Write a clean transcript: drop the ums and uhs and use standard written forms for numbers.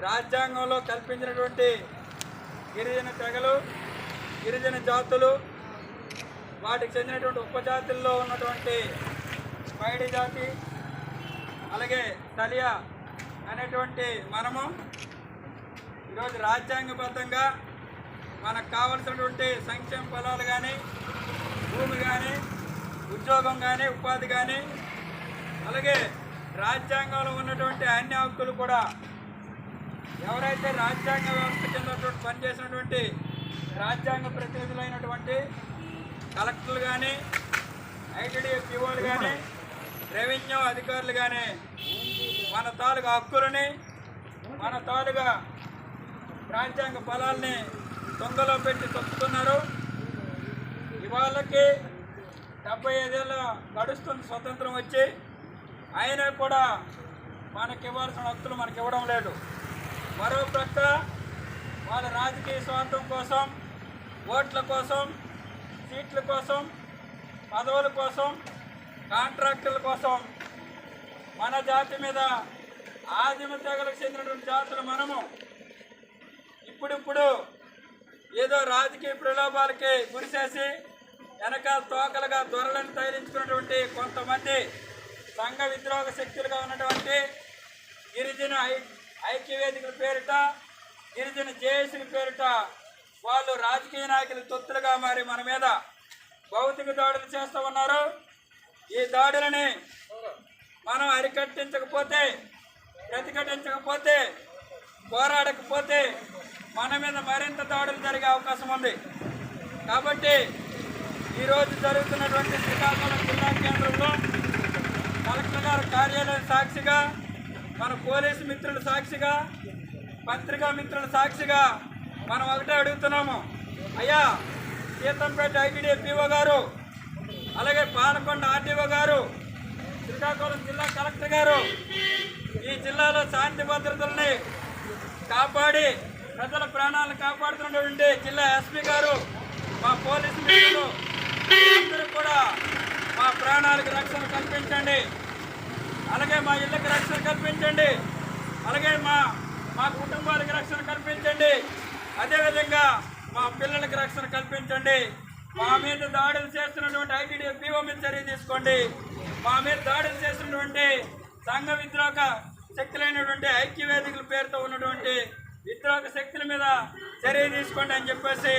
రాజ్యాంగంలో కల్పించినటువంటి గిరిజన తెగలు, గిరిజన జాతులు, వాటికి చెందినటువంటి ఉపజాతుల్లో ఉన్నటువంటి పైడి జాతి, అలాగే తలియా అనేటువంటి మనము ఈరోజు రాజ్యాంగబద్ధంగా మనకు కావలసినటువంటి సంక్షేమ ఫలాలు కానీ, భూమి కానీ, ఉద్యోగం కానీ, ఉపాధి కానీ, అలాగే రాజ్యాంగంలో ఉన్నటువంటి అన్ని హక్కులు కూడా ఎవరైతే రాజ్యాంగ వ్యవస్థ కింద పనిచేసినటువంటి రాజ్యాంగ ప్రతినిధులైనటువంటి కలెక్టర్లు కానీ, ఐటీడీఏ పీఓలు కానీ, రెవెన్యూ అధికారులు కానీ మన తాలూకా హక్కులని, మన తాలూకా రాజ్యాంగ ఫలాల్ని తొంగలో పెట్టి తొక్కుతున్నారు. ఇవాళకి 75 ఏళ్ళ గడుస్తున్న స్వతంత్రం వచ్చి అయినా కూడా మనకి ఇవ్వాల్సిన హక్కులు మనకి ఇవ్వడం లేదు. మరో ప్రక్క వాళ్ళ రాజకీయ స్వార్థం కోసం, ఓట్ల కోసం, సీట్ల కోసం, పదవుల కోసం, కాంట్రాక్టుల కోసం మన జాతి మీద, ఆదిమ తెగలకు చెందినటువంటి జాతులు మనము ఇప్పుడిప్పుడు ఏదో రాజకీయ ప్రలోభాలకి గురిచేసి వెనకాల తోకలుగా దొరలను తయారించుకున్నటువంటి కొంతమంది సంఘ విద్రోహ శక్తులుగా ఉన్నటువంటి గిరిజన ఐక్యవేదికల పేరిట, గిరిజన జేఏసీల పేరిట వాళ్ళు రాజకీయ నాయకుల తొత్తులుగా మారి మన మీద భౌతిక దాడులు చేస్తూ ఉన్నారు. ఈ దాడులని మనం అరికట్టించకపోతే, ప్రతిఘటించకపోతే, పోరాడకపోతే మన మీద మరింత దాడులు జరిగే అవకాశం ఉంది. కాబట్టి ఈరోజు జరుగుతున్నటువంటి శ్రీకాకుళం జిల్లా కేంద్రంలో కలెక్టర్ గారి కార్యాలయం సాక్షిగా, మన పోలీసు మిత్రుల సాక్షిగా, పత్రికా మిత్రుల సాక్షిగా మనం ఒకటే అడుగుతున్నాము. అయ్యా, సీతంపేట ఐటీడీఏ పీఓ గారు, అలాగే పాలకొండ ఆర్టీఓ గారు, శ్రీకాకుళం జిల్లా కలెక్టర్ గారు, ఈ జిల్లాలో శాంతి భద్రతల్ని కాపాడి ప్రజల ప్రాణాలను కాపాడుతున్నటువంటి జిల్లా ఎస్పీ గారు, మా పోలీసు మిత్రులు అందరూ కూడా మా ప్రాణాలకు రక్షణ కల్పించండి, అలాగే మా ఇళ్ళకి రక్షణ కల్పించండి, అలాగే మా కుటుంబాలకు రక్షణ కల్పించండి, అదేవిధంగా మా పిల్లలకి రక్షణ కల్పించండి. మా మీద దాడులు చేస్తున్నటువంటి ఐటీడీఏ పీఓ మీద చర్య తీసుకోండి. మా మీద దాడులు చేస్తున్నటువంటి సంఘ విద్రోహ శక్తులైనటువంటి ఐక్యవేదికల పేరుతో ఉన్నటువంటి విద్రోహ శక్తుల మీద చర్య తీసుకోండి అని చెప్పేసి